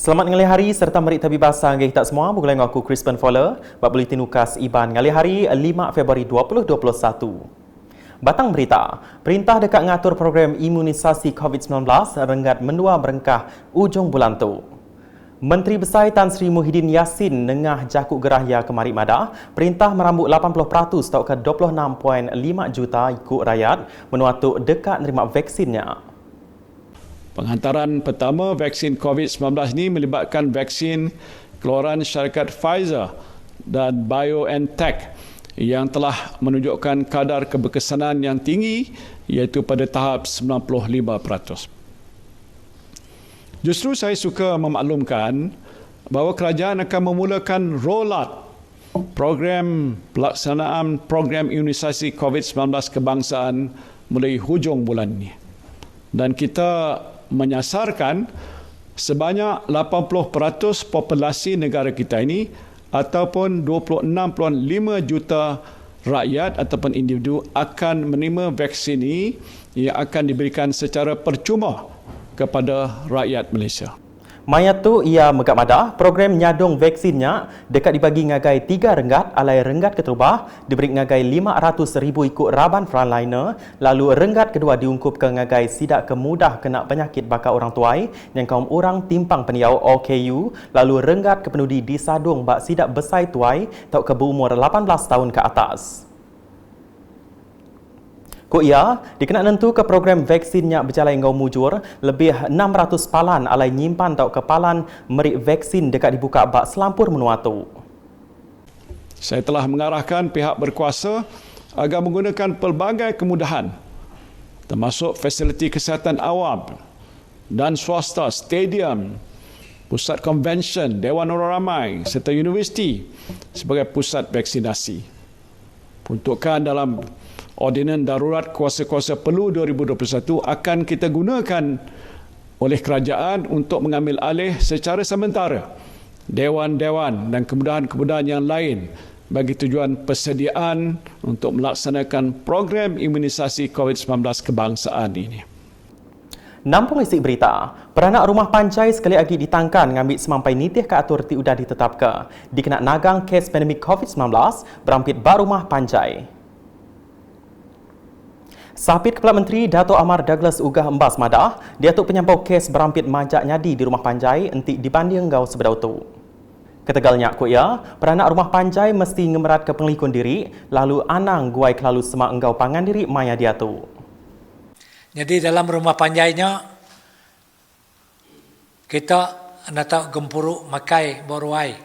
Selamat ngali hari serta mari tabi bahasa ngai kita semua. Bukan aku Crispin Fowler, bab buletin ukas Iban ngali hari 5 Februari 2021. Batang berita, perintah dekat ngatur program imunisasi COVID-19 renggat menua berengkah ujung bulan tu. Menteri Besar Tan Sri Muhyiddin Yassin nengah jakuk gerahya kemari madah, perintah merambut 80% atau ke 26.5 juta ikut rakyat menua tu dekat nerima vaksinnya. Penghantaran pertama vaksin COVID-19 ini melibatkan vaksin keluaran syarikat Pfizer dan BioNTech yang telah menunjukkan kadar keberkesanan yang tinggi iaitu pada tahap 95%. Justru saya suka memaklumkan bahawa kerajaan akan memulakan rollout program pelaksanaan program imunisasi COVID-19 kebangsaan mulai hujung bulan ini. Dan kita menyasarkan sebanyak 80% populasi negara kita ini ataupun 26.5 juta rakyat ataupun individu akan menerima vaksin ini yang akan diberikan secara percuma kepada rakyat Malaysia. Maya tu ia megak madah program nyadung vaksinnya dekat dibagi ngagai RM3 alai renggat keterubah diberi ngagai 500,000 ikut raban frontliner lalu renggat kedua diungkup ke ngagai sidak kemudah kena penyakit bakal orang tuai yang kaum orang timpang peniau OKU lalu renggat kepenudi disadung bak sidak besai tuai tau ke berumur 18 tahun ke atas. Ko ia dikena nentu ke program vaksinnya berjalan ngau mujur lebih 600 palan alai nyimpan tau kepalan merik vaksin dekat dibuka bak selampur menua tu. Saya telah mengarahkan pihak berkuasa agar menggunakan pelbagai kemudahan termasuk fasiliti kesihatan awam dan swasta, stadium, pusat konvensyen, dewan orang ramai serta universiti sebagai pusat vaksinasi. Peruntukan dalam Ordinan Darurat Kuasa-Kuasa Perlu 2021 akan kita gunakan oleh kerajaan untuk mengambil alih secara sementara dewan-dewan dan kemudahan-kemudahan yang lain bagi tujuan persediaan untuk melaksanakan program imunisasi COVID-19 kebangsaan ini. Nampung isi berita, peranak rumah pancai sekali lagi ditangkan ngambil semampai nitih ke atur ti udah ditetap ke. Dikena nagang kes pandemik COVID-19 berampit bar rumah pancai. Sapit Kepala Menteri Dato' Amar Douglas Ugah Embas madah, dia tu penyampau kes berampit majak nyadi di rumah panjai entik dibanding gau sebedau tu. Ketegalnya aku ya, peranak rumah panjai mesti ngemerat ke pengelikun diri, lalu anang guai kelalu semak enggau pangan diri maya dia tu. Jadi dalam rumah panjainya, kita nak tahu gempuruk makai boruai.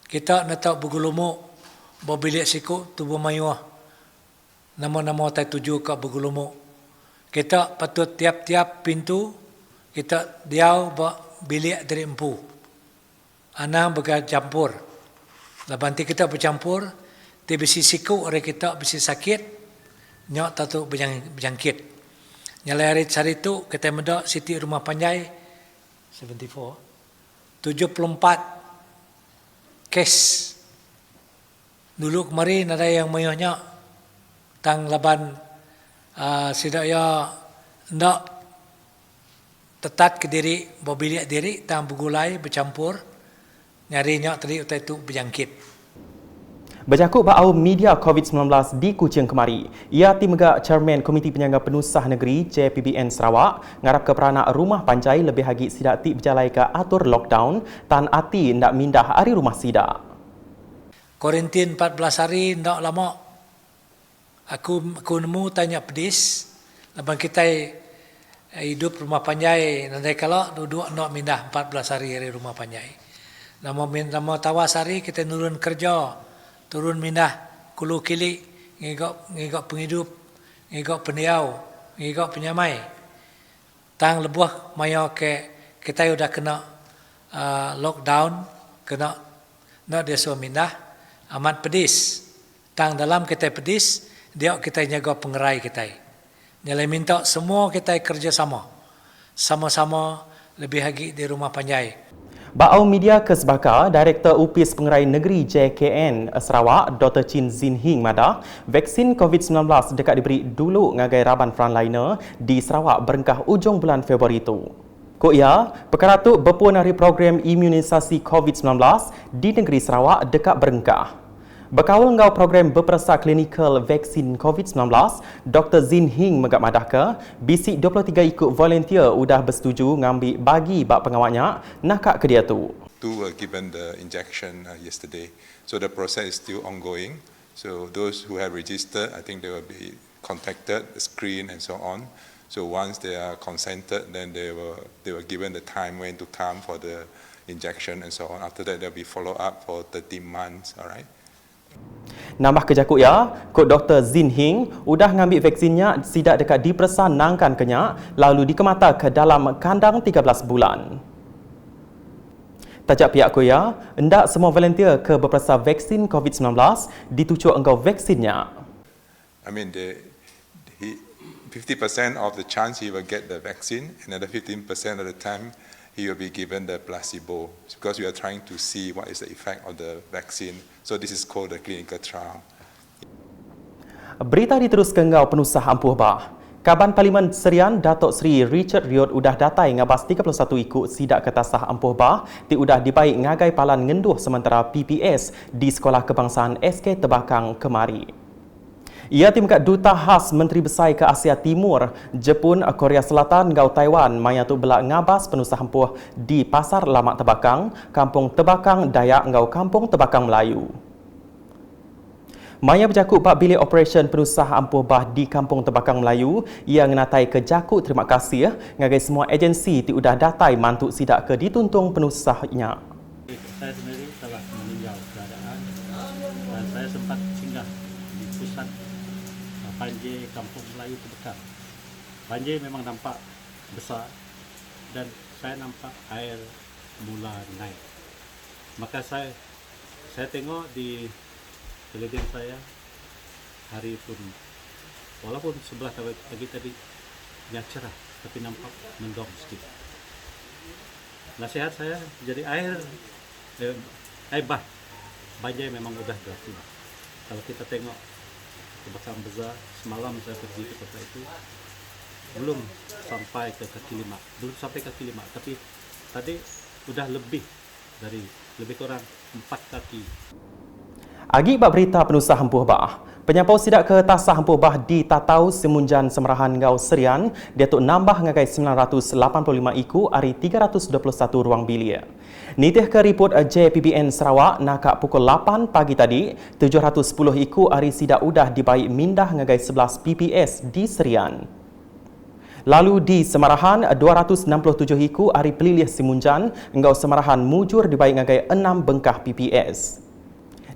Kita nak tahu bergulumuk, berbilik siku, tubuh mayuah. Nama-nama tai tuju ke bergulumuk. Kita patut tiap-tiap pintu, kita diau bilik dari empu. Anang bercampur. Lepas kita bercampur, dia besi siku, orang kita besi sakit, nyok tak berjangkit. Nyalai hari itu, kita mendak Siti Rumah Panjai, 74 kes. Dulu kemarin ada yang mayuhnya, tang laban sidak ya ndak tetat ke diri berbilik diri tang bergulai bercampur nyarinya tadi utai tu berjangkit. Berjakut bau media COVID-19 di Kuching kemari. Ia timegak Chairman Komiti Penyangga Penusah Negeri JPBN Sarawak ngarap ke peranak rumah panjai lebih hagi sidak ti berjalai ke atur lockdown tan ati ndak mindah hari rumah sidak. Kuarantin 14 hari ndak lama. Aku nemu tanya pedis, lepas kita hidup rumah panjai, nanti kalau duduk nak mindah 14 hari rumah panjai. Nama tawas hari kita turun kerja, turun mindah kulu kili, ngigok penghidup, ngigok pendiau, ngigok penyamai. Tang lebuh maya ke kita sudah kena lockdown, kena nak dia suruh mindah, amat pedis. Tang dalam kita pedis, dia kita jaga pengerai kita. Nyalai minta semua kita kerjasama. Sama-sama lebih lagi di rumah panjai. Bau media Kesbaka, Direktur Upis Pengerai Negeri JKN Sarawak, Dr. Chin Zin Hing madah, vaksin COVID-19 dekat diberi dulu ngagai raban frontliner di Sarawak berengkah ujung bulan Februari itu. Kok ya, perkara tu berpun hari program imunisasi COVID-19 di negeri Sarawak dekat berengkah. Berkawal ngau program berperasa klinikal vaksin COVID-19, Dr. Zin Hing megak madahka, bisik 23 ikut volunteer udah bersetuju ngambil bagi bak pengawalnya nakak ke dia tu. Two were given the injection yesterday, so the process is still ongoing. So those who have registered, I think they will be contacted, screened and so on. So once they are consented, then they were given the time when to come for the injection and so on. After that, there will be follow up for 13 months. All right. Nambah kejakut ya, Kod Dr. Zin Hing udah ngambil vaksinnya sidak dekat diperasa nangkan kenyak lalu dikemata ke dalam kandang 13 bulan. Tajak pihak ko ya, hendak semua volunteer ke berperasa vaksin COVID-19 ditucuk engkau vaksinnya. I mean, 50% of the chance he will get the vaccine, another 15% of the time he will be given the placebo, because we are trying to see what is the effect of the vaccine. So this is called the clinical trial. Berita diteruskan ngau penusah ampuh bah. Kaban Parlimen Serian Datuk Seri Richard Riot udah datai ngabas 31 ikut sidak ketasah ampuh bah ti udah dibaik ngagai palan ngenduh sementara PPS di Sekolah Kebangsaan SK Tebakang kemari. Ia timkat Duta Khas Menteri Besar ke Asia Timur, Jepun, Korea Selatan ngau Taiwan maya tu belak ngabas penusah ampuh di Pasar Lamak Tebakang, Kampung Tebakang Dayak ngau Kampung Tebakang Melayu. Maya berjakut bak bilik operasi penusah ampuh bah di Kampung Tebakang Melayu yang ngenatai ke jakut terima kasih ngagai semua agensi ti udah datai mantuk sidak ke dituntung penusahnya. Saya sendiri telah meninjau keadaan dan saya sempat singgah di pusat banjir Kampung Melayu Tebakang. Banjir memang nampak besar dan saya nampak air mula naik. Maka saya tengok di televisi saya hari pun walaupun sebelah pagi tadi yang cerah tapi nampak mendung sedikit. Nasihat saya jadi air bah banjir memang udah berakhir. Kalau kita tengok Tebakang besar, semalam saya pergi ke tempat itu belum sampai ke kaki lima, tapi tadi udah lebih kurang 4 kaki. Agi bak berita penusah ampuh bah. Penyampau sidak ke tasah ampuh bah di Tatau Semunjan Semerahan Ngau Serian, dia tu nambah ngagai 985 iku hari 321 ruang bilik. Nitih ke report JPBN Sarawak nakak pukul 8 pagi tadi, 710 iku hari sidak udah dibaik mindah ngagai 11 PPS di Serian. Lalu di Semerahan, 267 iku hari pelilih Semunjan, Ngau Semerahan mujur dibaik ngagai 6 bengkah PPS.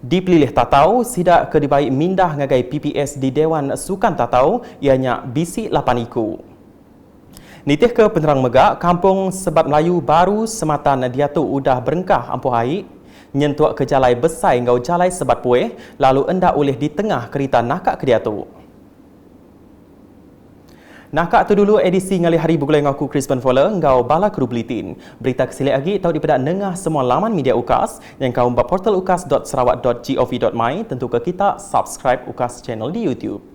Di Pelilih Tatau, sidak ke dibaik mindah ngagai PPS di Dewan Sukan Tatau, ianya bisi 8 iku. Nitih ke penerang megak, Kampung Sebat Melayu baru sematan dia tu udah berengkah ampuh air, nyentuak ke jalai besar ngau jalai Sebat Pueh, lalu endak oleh di tengah kereta nakak ke dia tu. Nakak tu dulu edisi ngali hari bugulai ngaku Crispin Fowler ngau bala kru buletin. Berita kesilik lagi tahu dipedak nengah semua laman media UKAS yang kau portal ukas.sarawak.gov.my. Tentu ke kita subscribe UKAS channel di YouTube.